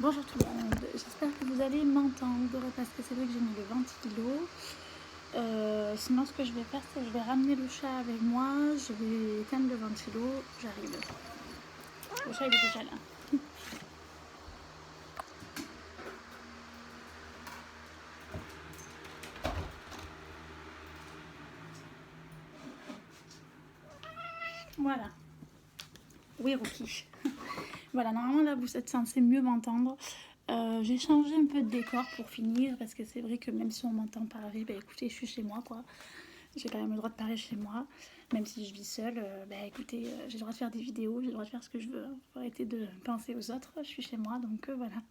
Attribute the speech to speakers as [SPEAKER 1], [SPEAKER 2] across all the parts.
[SPEAKER 1] Bonjour tout le monde, j'espère que vous allez m'entendre parce que c'est vrai que j'ai mis le ventilo. Sinon ce que je vais faire c'est que je vais ramener le chat avec moi, je vais éteindre le ventilo, j'arrive. Le chat il est déjà là. Voilà. Oui Rookie. Voilà, normalement là vous êtes censé mieux m'entendre. J'ai changé un peu de décor pour finir parce que c'est vrai que même si on m'entend parler, bah écoutez je suis chez moi quoi. J'ai quand même le droit de parler chez moi, même si je vis seule. Écoutez, j'ai le droit de faire des vidéos, j'ai le droit de faire ce que je veux. Faut arrêter de penser aux autres. Je suis chez moi, donc voilà.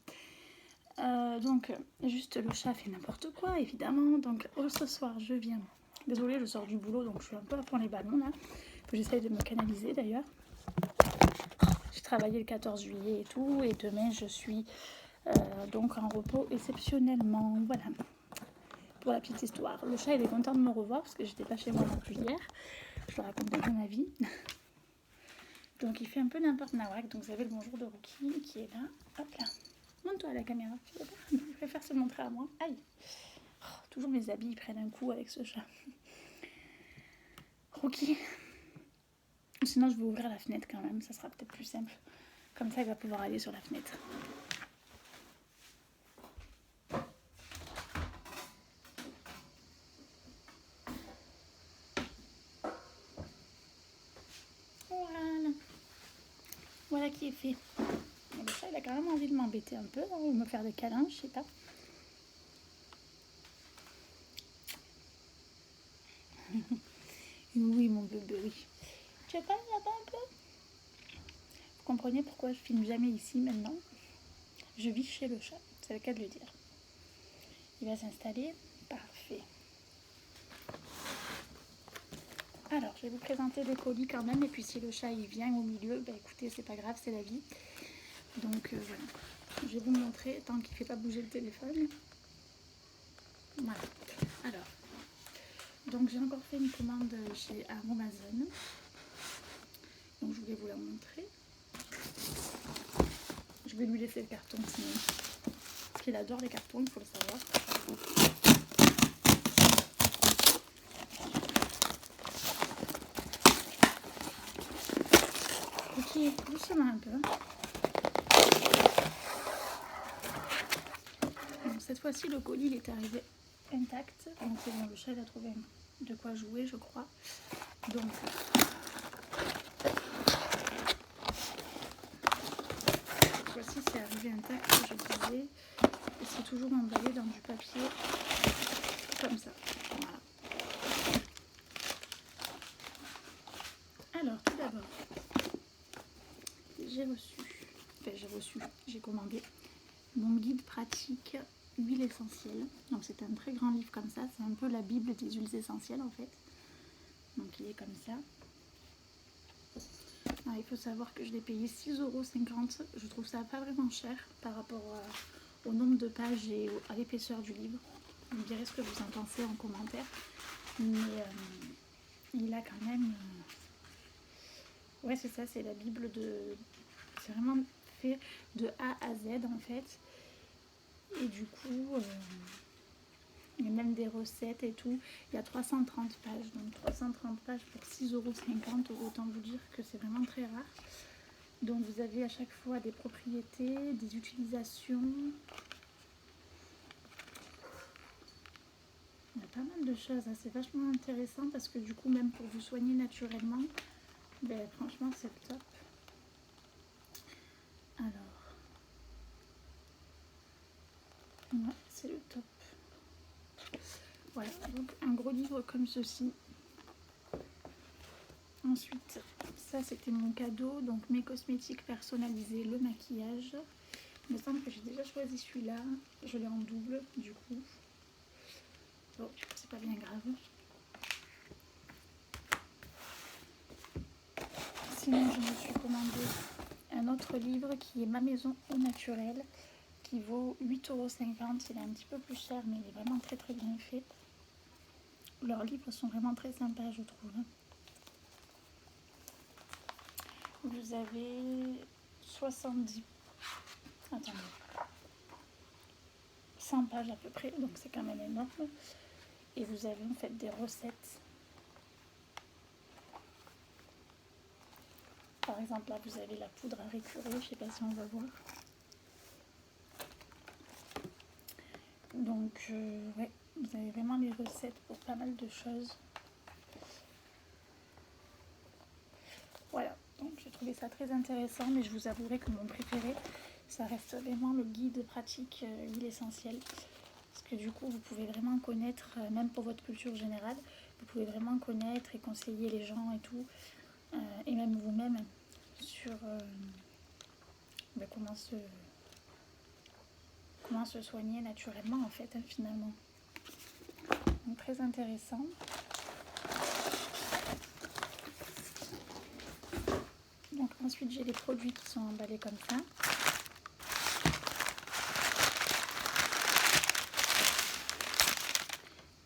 [SPEAKER 1] Juste le chat fait n'importe quoi, évidemment. Donc, ce soir, je viens. Désolée, je sors du boulot, donc je suis un peu à fond les ballons là. J'essaye de me canaliser d'ailleurs. J'ai travaillé le 14 juillet et tout, et demain je suis donc en repos exceptionnellement. Voilà. Pour la petite histoire. Le chat il est content de me revoir parce que j'étais pas chez moi non plus hier. Je te raconte un peu ma vie. Donc il fait un peu n'importe nawak. Donc vous avez le bonjour de Rookie qui est là. Hop là. Montre-toi à la caméra. Il préfère se montrer à moi. Aïe. Oh, toujours mes habits ils prennent un coup avec ce chat. Rookie. Sinon je vais ouvrir la fenêtre quand même. Ça sera peut-être plus simple. Comme ça il va pouvoir aller sur la fenêtre. Voilà. Voilà qui est fait. Et le chat il a quand même envie de m'embêter un peu. Ou me faire des câlins, je sais pas. Oui, mon bébé, oui. Tu veux pas là-bas un peu? Vous comprenez pourquoi je filme jamais ici maintenant? Je vis chez le chat, c'est le cas de le dire. Il va s'installer. Parfait. Alors, je vais vous présenter le colis quand même. Et puis, si le chat il vient au milieu, bah écoutez, c'est pas grave, c'est la vie. Donc, voilà. Je vais vous montrer tant qu'il ne fait pas bouger le téléphone. Voilà. Alors, donc j'ai encore fait une commande chez Amazon. Donc, je voulais vous la montrer. Je vais lui laisser le carton sinon. Parce qu'il adore les cartons, il faut le savoir. Ok, doucement un peu. Donc, cette fois-ci, le colis il est arrivé intact. Donc c'est bon, le chat il a trouvé de quoi jouer, je crois. Donc cette fois-ci c'est arrivé intact, je disais. Et c'est toujours emballé dans du papier comme ça. Voilà. Alors tout d'abord, j'ai commandé mon guide pratique huile essentielle. Donc c'est un très grand livre comme ça, c'est un peu la bible des huiles essentielles en fait. Donc il est comme ça. Alors, il faut savoir que je l'ai payé 6,50 €. Je trouve ça pas vraiment cher par rapport au nombre de pages et à l'épaisseur du livre. Vous me direz ce que vous en pensez en commentaire. Mais il a quand même... Ouais, c'est ça, c'est la Bible de... C'est vraiment fait de A à Z en fait. Et du coup, il y a même des recettes et tout. Il y a 330 pages. Donc 330 pages pour 6,50 €. Autant vous dire que c'est vraiment très rare. Donc vous avez à chaque fois des propriétés, des utilisations. Il y a pas mal de choses, hein. C'est vachement intéressant parce que du coup même pour vous soigner naturellement, ben, franchement c'est le top. Alors, ouais, c'est le top. Voilà, donc un gros livre comme ceci. Ensuite, ça c'était mon cadeau, donc mes cosmétiques personnalisés, le maquillage. Il me semble que j'ai déjà choisi celui-là, je l'ai en double du coup. Bon, c'est pas bien grave. Sinon, je me suis commandé un autre livre qui est Ma maison au naturel, qui vaut 8,50 €. Il est un petit peu plus cher, mais il est vraiment très très bien fait. Leurs livres sont vraiment très sympas, je trouve. Vous avez 70... Attendez. 100 pages à peu près, donc c'est quand même énorme. Et vous avez en fait des recettes. Par exemple, là, vous avez la poudre à récurer, je ne sais pas si on va voir. Donc, ouais, vous avez vraiment les recettes pour pas mal de choses. Voilà, donc j'ai trouvé ça très intéressant, mais je vous avouerai que mon préféré, ça reste vraiment le guide pratique huile essentielle. Parce que du coup, vous pouvez vraiment connaître, même pour votre culture générale, vous pouvez vraiment connaître et conseiller les gens et tout, et même vous-même, sur comment se soigner naturellement en fait, finalement. Donc très intéressant. Donc ensuite j'ai les produits qui sont emballés comme ça.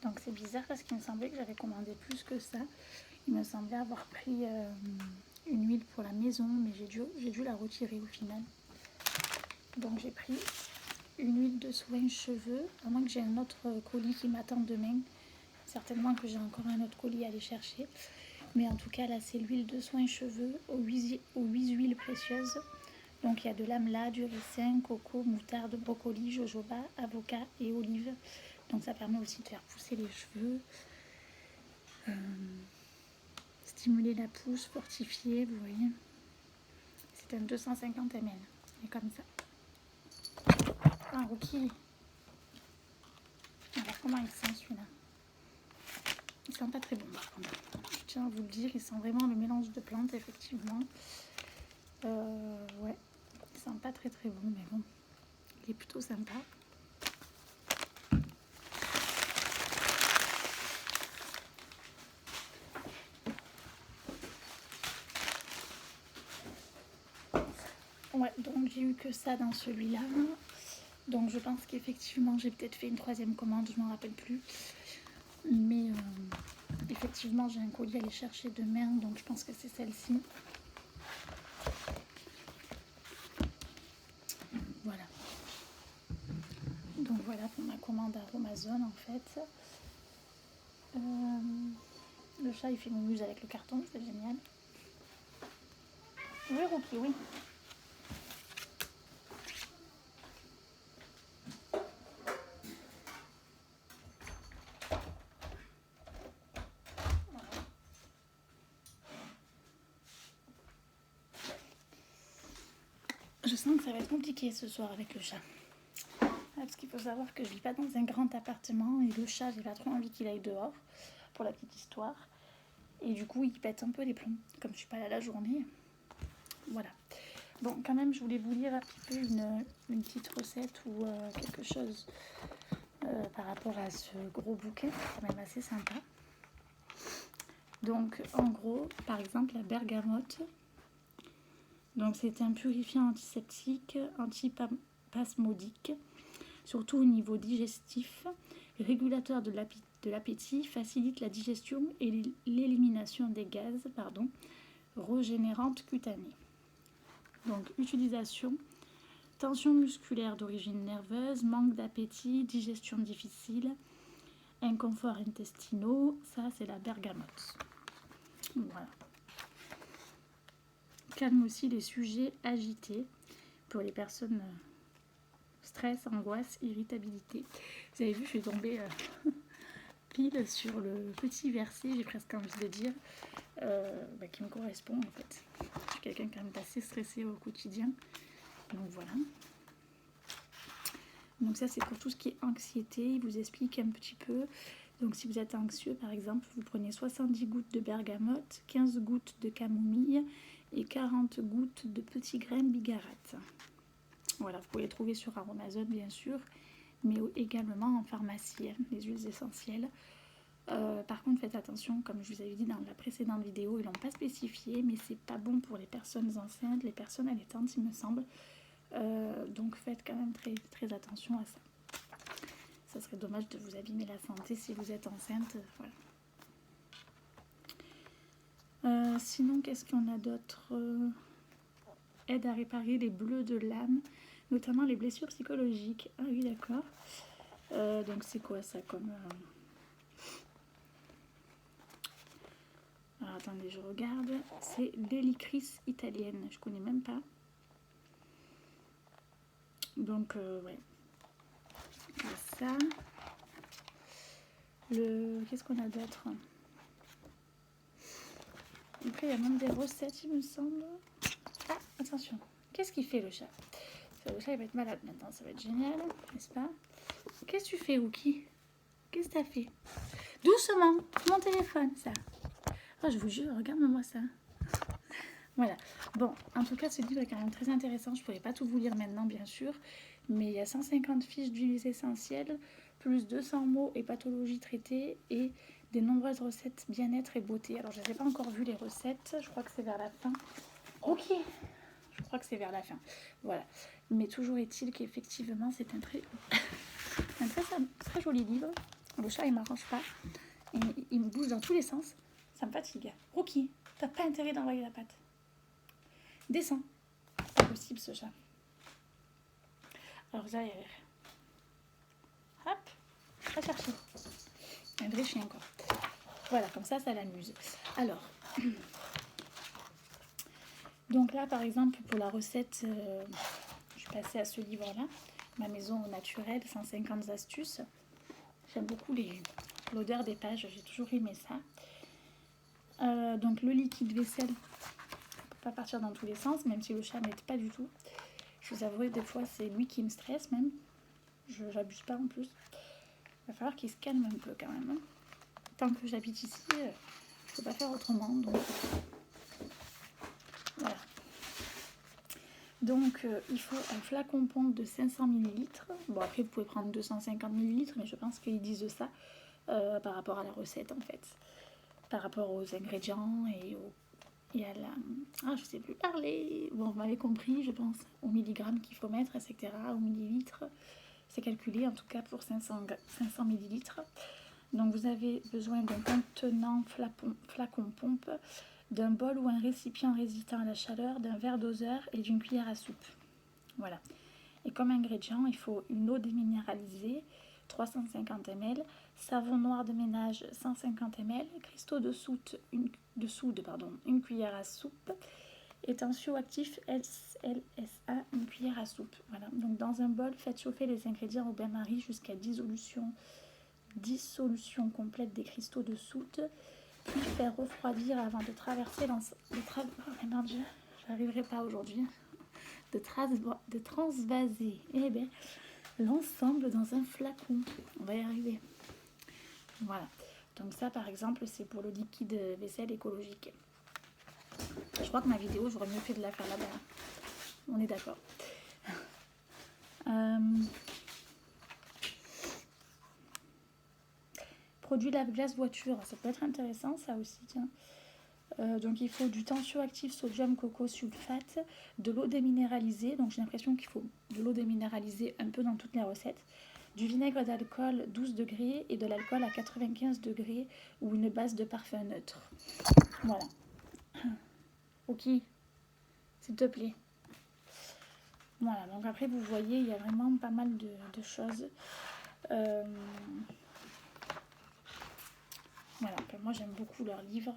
[SPEAKER 1] Donc c'est bizarre parce qu'il me semblait que j'avais commandé plus que ça. Il me semblait avoir pris une huile pour la maison, mais j'ai dû la retirer au final. Donc j'ai pris une huile de soin cheveux, à moins que j'ai un autre colis qui m'attend demain. Certainement que j'ai encore un autre colis à aller chercher. Mais en tout cas, là, c'est l'huile de soin cheveux aux 8 huiles précieuses. Donc il y a de l'amla, du ricin, coco, moutarde, brocoli, jojoba, avocat et olive. Donc ça permet aussi de faire pousser les cheveux, stimuler la pousse, fortifier, vous voyez. C'est un 250 ml. Et comme ça. Un rookie. Alors comment il sent celui-là? Il sent pas très bon par contre. Je tiens à vous le dire, il sent vraiment le mélange de plantes effectivement. Ouais, il sent pas très très bon, mais bon, il est plutôt sympa. Ouais, donc j'ai eu que ça dans celui-là. Donc je pense qu'effectivement j'ai peut-être fait une troisième commande, je m'en rappelle plus. Mais effectivement j'ai un colis à aller chercher demain, donc je pense que c'est celle-ci. Voilà. Donc voilà pour ma commande Aromazone en fait. Le chat il fait mumuse avec le carton, c'est génial. Oui, Rookie, oui. Je sens que ça va être compliqué ce soir avec le chat. Parce qu'il faut savoir que je vis pas dans un grand appartement et le chat, j'ai pas trop envie qu'il aille dehors, pour la petite histoire. Et du coup, il pète un peu les plombs, comme je suis pas là la journée. Voilà. Bon, quand même, je voulais vous lire un petit peu une petite recette ou quelque chose par rapport à ce gros bouquet, c'est quand même assez sympa. Donc, en gros, par exemple, la bergamote. Donc, c'est un purifiant antiseptique, antispasmodique, surtout au niveau digestif, régulateur de l'appétit, facilite la digestion et l'élimination des gaz, régénérante cutanée. Donc, utilisation, tension musculaire d'origine nerveuse, manque d'appétit, digestion difficile, inconfort intestinaux, ça c'est la bergamote. Voilà. Calme aussi les sujets agités pour les personnes stress, angoisse, irritabilité. Vous avez vu, je suis tombée pile sur le petit verset, j'ai presque envie de dire, qui me correspond en fait. Je suis quelqu'un quand même assez stressé au quotidien. Donc voilà. Donc ça c'est pour tout ce qui est anxiété, il vous explique un petit peu. Donc si vous êtes anxieux par exemple, vous prenez 70 gouttes de bergamote, 15 gouttes de camomille et 40 gouttes de petits grains bigarade. Voilà, vous pouvez les trouver sur Aromazone bien sûr, mais également en pharmacie, les huiles essentielles. Par contre faites attention, comme je vous avais dit dans la précédente vidéo, ils l'ont pas spécifié, mais c'est pas bon pour les personnes enceintes, les personnes allaitantes il me semble. Donc faites quand même très, très attention à ça. Ça serait dommage de vous abîmer la santé si vous êtes enceinte. Voilà. Sinon, qu'est-ce qu'on a d'autre? Aide à réparer les bleus de l'âme, notamment les blessures psychologiques. Ah oui, d'accord. Donc c'est quoi ça comme... Alors attendez, je regarde. C'est l'hélicris italienne. Je connais même pas. Donc ouais. Il y a ça. Qu'est-ce qu'on a d'autre? Après il y a même des recettes, il me semble. Ah, attention. Qu'est-ce qu'il fait le chat? Le chat il va être malade maintenant. Ça va être génial, n'est-ce pas? Qu'est-ce que tu fais, Wookie? Qu'est-ce que t'as fait? Doucement, mon téléphone, ça. Oh, je vous jure, regarde-moi ça. Voilà. Bon, en tout cas, ce livre est quand même très intéressant. Je ne pourrais pas tout vous lire maintenant, bien sûr. Mais il y a 150 fiches d'huiles essentielles, plus 200 mots et pathologies traitées et des nombreuses recettes bien-être et beauté. Alors, je n'ai pas encore vu les recettes. Je crois que c'est vers la fin. Ok. Je crois que c'est vers la fin. Voilà. Mais toujours est-il qu'effectivement, c'est un très joli livre. Le chat, il ne m'arrange pas. Il me bouge dans tous les sens. Ça me fatigue. Rookie, t'as pas intérêt d'envoyer la patte. Descends. C'est pas possible ce chat. Alors vous allez rire. Hop, va chercher. Un vrai chien quoi. Voilà, comme ça l'amuse. Alors, donc là par exemple pour la recette, je suis passée à ce livre-là. Ma maison au naturel, 150 astuces. J'aime beaucoup l'odeur des pages, j'ai toujours aimé ça. Donc le liquide vaisselle, pas partir dans tous les sens, même si le chat n'aide pas du tout. Je vous avoue, des fois, c'est lui qui me stresse même. J'abuse pas en plus. Il va falloir qu'il se calme un peu quand même. Hein. Tant que j'habite ici, je peux pas faire autrement. Donc, voilà. Donc, il faut un flacon pompe de 500 ml. Bon, après, vous pouvez prendre 250 ml, mais je pense qu'ils disent ça par rapport à la recette en fait. Par rapport aux ingrédients et à la... Ah, je sais plus parler. Bon, vous m'avez compris, je pense, au milligrammes qu'il faut mettre, etc., au millilitre. C'est calculé, en tout cas, pour 500 millilitres. Donc, vous avez besoin d'un contenant flacon pompe, d'un bol ou un récipient résistant à la chaleur, d'un verre doseur et d'une cuillère à soupe. Voilà. Et comme ingrédient, il faut une eau déminéralisée, 350 ml, savon noir de ménage 150 ml, cristaux de soude, une cuillère à soupe, et tensioactif SLSA, une cuillère à soupe. Voilà. Donc dans un bol, faites chauffer les ingrédients au bain-marie jusqu'à dissolution complète des cristaux de soude, puis faire refroidir avant de traverser oh mon Dieu, j'arriverai pas aujourd'hui. De transvaser l'ensemble dans un flacon. On va y arriver. Voilà. Donc ça, par exemple, c'est pour le liquide vaisselle écologique. Je crois que ma vidéo, j'aurais mieux fait de la faire là-bas. On est d'accord. Produit lave-glace voiture. Ça peut être intéressant, ça aussi, tiens. Donc il faut du tensioactif sodium coco sulfate, de l'eau déminéralisée, donc j'ai l'impression qu'il faut de l'eau déminéralisée un peu dans toutes les recettes, du vinaigre d'alcool 12 degrés et de l'alcool à 95 degrés ou une base de parfum neutre. Voilà. Ok, s'il te plaît. Voilà, donc après vous voyez, il y a vraiment pas mal de choses. Voilà, moi j'aime beaucoup leurs livres.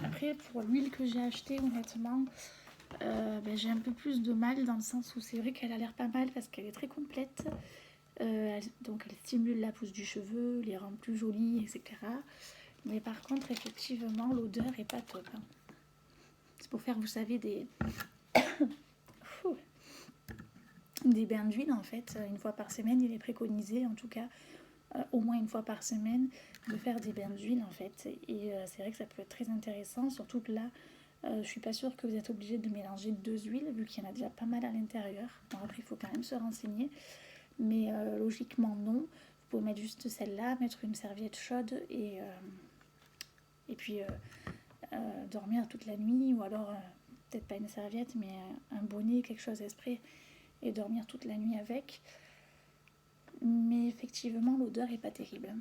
[SPEAKER 1] Après, pour l'huile que j'ai achetée, honnêtement, j'ai un peu plus de mal dans le sens où c'est vrai qu'elle a l'air pas mal parce qu'elle est très complète. Donc elle stimule la pousse du cheveu, les rend plus jolies, etc. Mais par contre, effectivement, l'odeur est pas top. Hein. C'est pour faire, vous savez, des bains d'huile en fait. Une fois par semaine, il est préconisé en tout cas. Au moins une fois par semaine de faire des bains d'huile en fait et c'est vrai que ça peut être très intéressant, surtout que là je suis pas sûre que vous êtes obligé de mélanger deux huiles vu qu'il y en a déjà pas mal à l'intérieur. Bon, après il faut quand même se renseigner, mais logiquement non. Vous pouvez mettre juste celle-là, mettre une serviette chaude et puis dormir toute la nuit, ou alors peut-être pas une serviette mais un bonnet, quelque chose exprès, et dormir toute la nuit avec. Mais effectivement, l'odeur est pas terrible.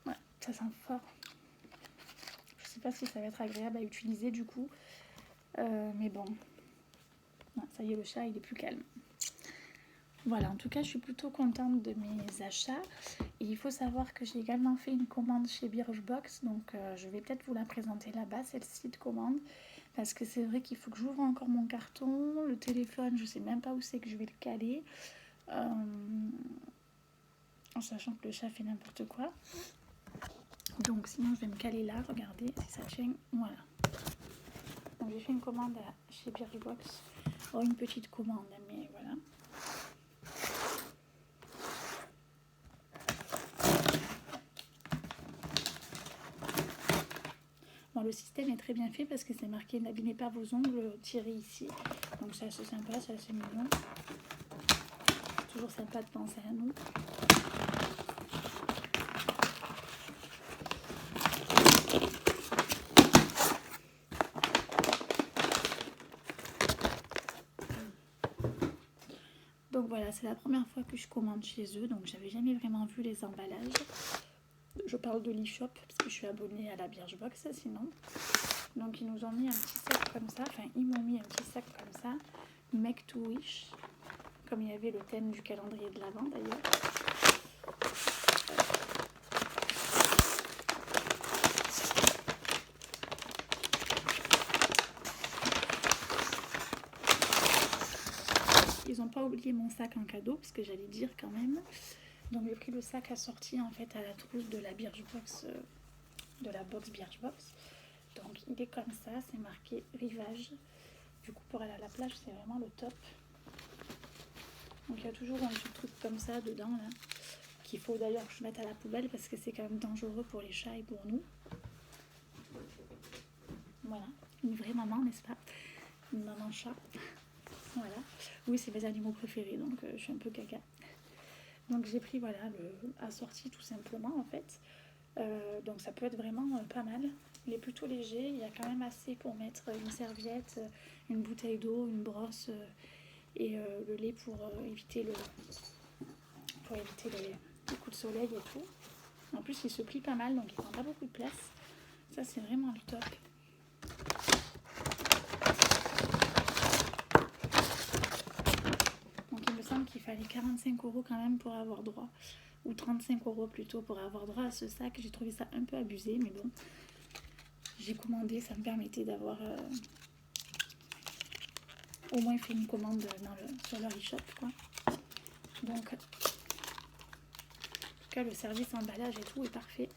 [SPEAKER 1] Ouais, ça sent fort. Je sais pas si ça va être agréable à utiliser du coup. Mais bon. Non, ça y est, le chat, il est plus calme. Voilà, en tout cas, je suis plutôt contente de mes achats. Et il faut savoir que j'ai également fait une commande chez Birchbox. Donc, je vais peut-être vous la présenter là-bas, celle-ci de commande. Parce que c'est vrai qu'il faut que j'ouvre encore mon carton. Le téléphone, je sais même pas où c'est que je vais le caler. En sachant que le chat fait n'importe quoi. Donc, sinon, je vais me caler là. Regardez si ça tient. Voilà. Donc, j'ai fait une commande chez Birchbox. Oh, une petite commande, mais voilà. Bon, le système est très bien fait parce que c'est marqué n'abîmez pas vos ongles, tirez ici. Donc c'est assez sympa, c'est assez mignon. Toujours sympa de penser à nous. Donc voilà, c'est la première fois que je commande chez eux, donc j'avais jamais vraiment vu les emballages. Je parle de l'e-shop parce que je suis abonnée à la Birchbox sinon. Donc ils nous ont mis un petit sac comme ça, enfin ils m'ont mis un petit sac comme ça, Make to Wish, comme il y avait le thème du calendrier de l'Avent d'ailleurs. Ils n'ont pas oublié mon sac en cadeau, parce que j'allais dire quand même. Donc j'ai pris le sac assorti en fait à la trousse de la Birchbox, de la box Birchbox. Donc il est comme ça, c'est marqué rivage. Du coup pour aller à la plage c'est vraiment le top. Donc il y a toujours un petit truc comme ça dedans là, qu'il faut d'ailleurs que je mette à la poubelle parce que c'est quand même dangereux pour les chats et pour nous. Voilà, une vraie maman n'est-ce pas? Une maman chat. Voilà. Oui, c'est mes animaux préférés, donc je suis un peu caca. Donc j'ai pris voilà le assorti tout simplement en fait. Donc ça peut être vraiment pas mal. Il est plutôt léger, il y a quand même assez pour mettre une serviette, une bouteille d'eau, une brosse et le lait pour éviter les coups de soleil et tout. En plus il se plie pas mal donc il prend pas beaucoup de place. Ça c'est vraiment le top. Qu'il fallait 45 € quand même pour avoir droit, ou 35 € plutôt pour avoir droit à ce sac. J'ai trouvé ça un peu abusé, mais bon, j'ai commandé, ça me permettait d'avoir au moins fait une commande sur leur e-shop quoi. Donc en tout cas le service emballage et tout est parfait.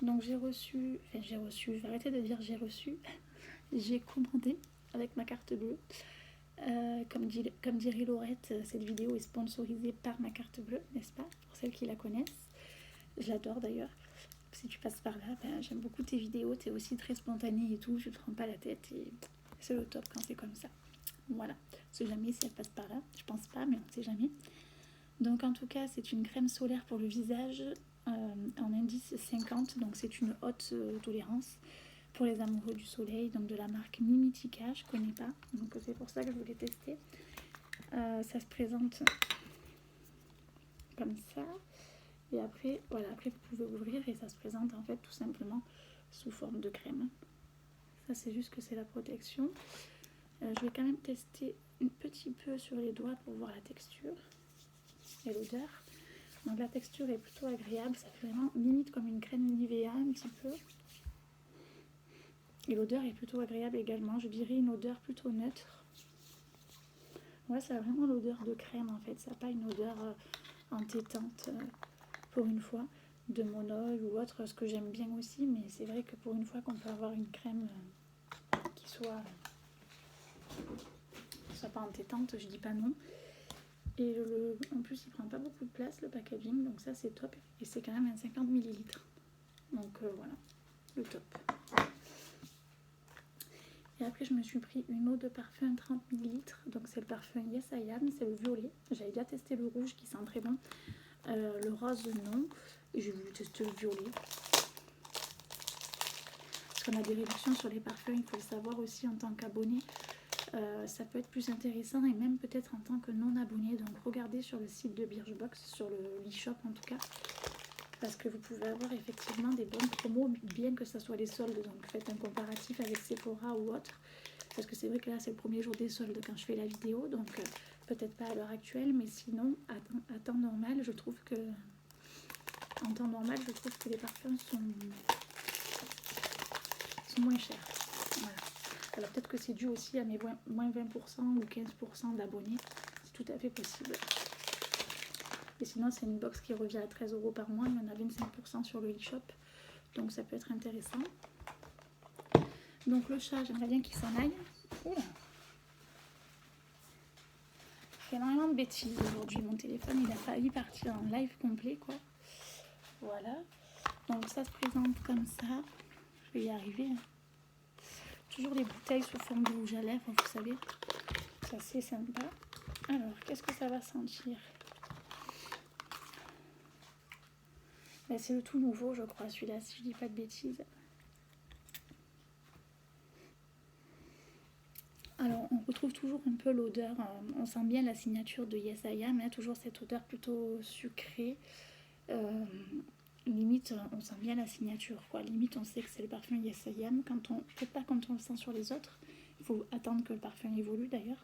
[SPEAKER 1] Donc j'ai reçu, je vais arrêter de dire j'ai reçu, j'ai commandé avec ma carte bleue. Comme dirait Laurette, cette vidéo est sponsorisée par ma carte bleue, n'est-ce pas? Pour celles qui la connaissent. Je l'adore d'ailleurs. Si tu passes par là, j'aime beaucoup tes vidéos, t'es aussi très spontanée et tout, je te prends pas la tête et c'est le top quand c'est comme ça. Voilà, on sait jamais si elle passe par là, je pense pas, mais on sait jamais. Donc en tout cas, c'est une crème solaire pour le visage en indice 50, donc c'est une haute tolérance pour les amoureux du soleil, donc de la marque Mimitica, je connais pas, donc c'est pour ça que je voulais tester. Ça se présente comme ça, et après, voilà, après vous pouvez ouvrir et ça se présente en fait tout simplement sous forme de crème. Ça c'est juste que c'est la protection. Je vais quand même tester un petit peu sur les doigts pour voir la texture et l'odeur. Donc la texture est plutôt agréable, ça fait vraiment limite comme une crème Nivea un petit peu. Et l'odeur est plutôt agréable également, je dirais une odeur plutôt neutre. Ouais, ça a vraiment l'odeur de crème en fait, ça n'a pas une odeur entêtante pour une fois, de mon oeil ou autre, ce que j'aime bien aussi, mais c'est vrai que pour une fois qu'on peut avoir une crème qui soit pas entêtante, je dis pas non. Et en plus il prend pas beaucoup de place le packaging, donc ça c'est top, et c'est quand même un 50 ml. Donc voilà, le top. Et après je me suis pris une eau de parfum 30 ml, donc c'est le parfum Yes I Am, c'est le violet. J'avais déjà testé le rouge qui sent très bon, le rose non, et j'ai voulu tester le violet. Parce qu'on a des réductions sur les parfums, il faut le savoir aussi en tant qu'abonné. Ça peut être plus intéressant et même peut-être en tant que non abonné, donc regardez sur le site de Birchbox, sur l'e-shop en tout cas, parce que vous pouvez avoir effectivement des bonnes promos, bien que ça soit les soldes, donc faites un comparatif avec Sephora ou autre, parce que c'est vrai que là c'est le premier jour des soldes quand je fais la vidéo, donc Peut-être pas à l'heure actuelle, mais sinon, à temps normal, je trouve que... En temps normal, je trouve que les parfums sont moins chers. Voilà. Alors peut-être que c'est dû aussi à mes moins 20% ou 15% d'abonnés. C'est tout à fait possible. Et sinon, c'est une box qui revient à 13 € par mois. Il y en a 25% sur le e-shop. Donc ça peut être intéressant. Donc le chat, j'aimerais bien qu'il s'en aille. Oula. Il fait énormément de bêtises aujourd'hui. Mon téléphone, il a failli partir en live complet, quoi. Voilà. Donc ça se présente comme ça. Je vais y arriver. Toujours les bouteilles sous forme de rouge à lèvres, vous savez. C'est assez sympa. Alors, qu'est-ce que ça va sentir? Ben, c'est le tout nouveau, je crois, celui-là, si je dis pas de bêtises. Alors, on retrouve toujours un peu l'odeur. On sent bien la signature de Yes I Am, hein, toujours cette odeur plutôt sucrée. Limite, on sent bien la signature, quoi. Limite, on sait que c'est le parfum Yes I Am. Peut-être pas quand on le sent sur les autres. Il faut attendre que le parfum évolue, d'ailleurs.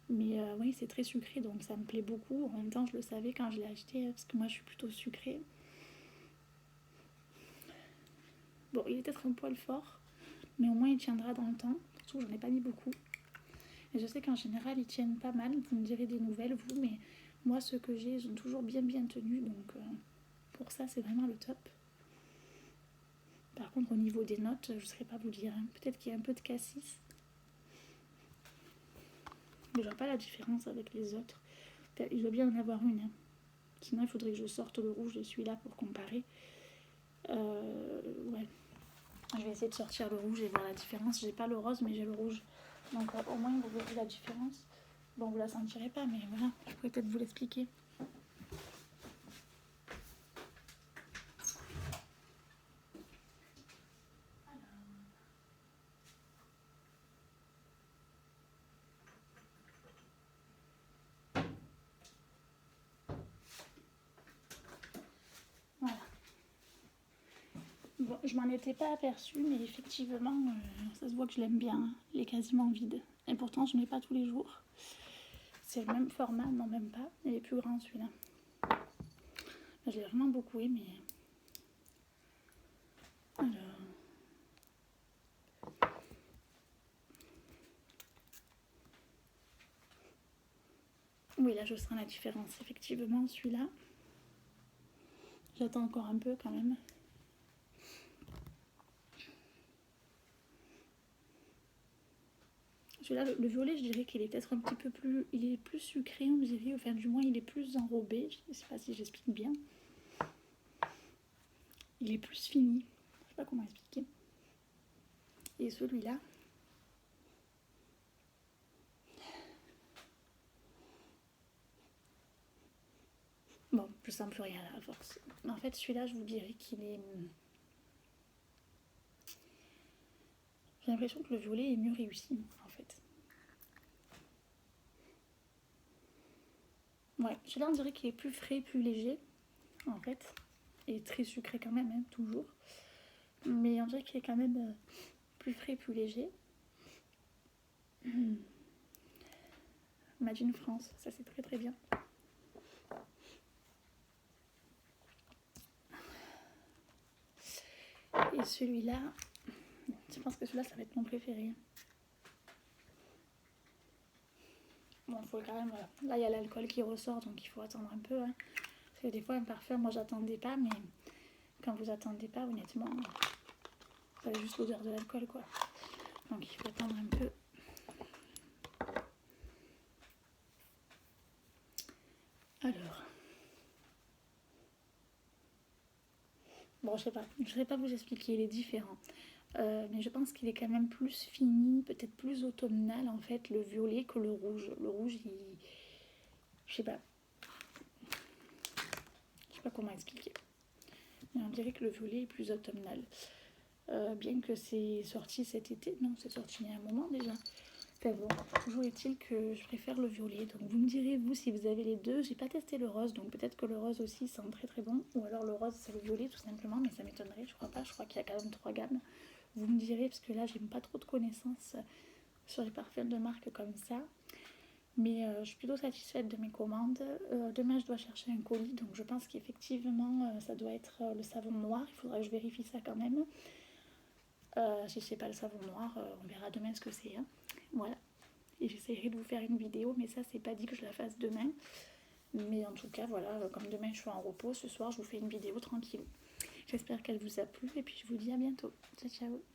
[SPEAKER 1] Mais oui, c'est très sucré, donc ça me plaît beaucoup. En même temps, je le savais quand je l'ai acheté, parce que moi, je suis plutôt sucrée. Bon, il est peut-être un poil fort, mais au moins, il tiendra dans le temps. Surtout, j'en ai pas mis beaucoup. Et je sais qu'en général, ils tiennent pas mal. Vous me direz des nouvelles, vous, mais moi, ceux que j'ai, ils ont toujours bien tenu. Donc, pour ça, c'est vraiment le top. Par contre, au niveau des notes, je ne saurais pas vous dire. Hein. Peut-être qu'il y a un peu de cassis. Mais je vois pas la différence avec les autres. Il doit bien en avoir une. Hein. Sinon, il faudrait que je sorte le rouge de celui-là pour comparer. Ouais. Je vais essayer de sortir le rouge et voir la différence. J'ai pas le rose, mais j'ai le rouge. Donc, au moins, vous verrez la différence. Bon, vous la sentirez pas, mais voilà. Je pourrais peut-être vous l'expliquer. Voilà. Bon, je m'en étais pas aperçue, mais effectivement, ça se voit que je l'aime bien. Il est quasiment vide. Et pourtant, je ne mets pas tous les jours. C'est le même format, non même pas. Il est plus grand celui-là. Je l'ai vraiment beaucoup aimé. Alors... Oui, là, je sens la différence. Effectivement, celui-là, j'attends encore un peu quand même. Celui-là, le violet, je dirais qu'il est peut-être un petit peu plus... Il est plus sucré, on dirait. Enfin, du moins, il est plus enrobé. Je ne sais pas si j'explique bien. Il est plus fini. Je ne sais pas comment expliquer. Et celui-là... Bon, je sens plus rien là, à force. En fait, celui-là, je vous dirais qu'il est... J'ai l'impression que le violet est mieux réussi, en fait. Ouais, celui-là, on dirait qu'il est plus frais, plus léger, en fait. Et très sucré quand même, hein, toujours. Mais on dirait qu'il est quand même plus frais, plus léger. Made in France, ça c'est très très bien. Et celui-là, je pense que celui-là, ça va être mon préféré. Bon, il faut quand même... Là, il y a l'alcool qui ressort, donc il faut attendre un peu. Hein. Parce que des fois, un parfum, moi, j'attendais pas, mais quand vous attendez pas, honnêtement, vous avez juste l'odeur de l'alcool, quoi. Donc, il faut attendre un peu. Alors... Bon, je sais pas vous expliquer, il est différent. Mais je pense qu'il est quand même plus fini, peut-être plus automnal en fait, le violet que le rouge. Le rouge, je sais pas. Je sais pas comment expliquer. Mais on dirait que le violet est plus automnal. Bien que c'est sorti cet été. Non, c'est sorti il y a un moment déjà. Enfin bon, toujours est-il que je préfère le violet. Donc vous me direz, vous, si vous avez les deux. J'ai pas testé le rose, donc peut-être que le rose aussi sent très très bon. Ou alors le rose, c'est le violet tout simplement, mais ça m'étonnerait, je crois pas. Je crois qu'il y a quand même 3 gammes. Vous me direz, parce que là, j'ai pas trop de connaissances sur les parfums de marque comme ça. Mais je suis plutôt satisfaite de mes commandes. Demain, je dois chercher un colis, donc je pense qu'effectivement, ça doit être le savon noir. Il faudra que je vérifie ça quand même. Si c'est pas le savon noir, on verra demain ce que c'est. Hein. Voilà. Et j'essaierai de vous faire une vidéo, mais ça, c'est pas dit que je la fasse demain. Mais en tout cas, voilà, comme demain je suis en repos, ce soir, je vous fais une vidéo tranquille. J'espère qu'elle vous a plu et puis je vous dis à bientôt. Ciao, ciao.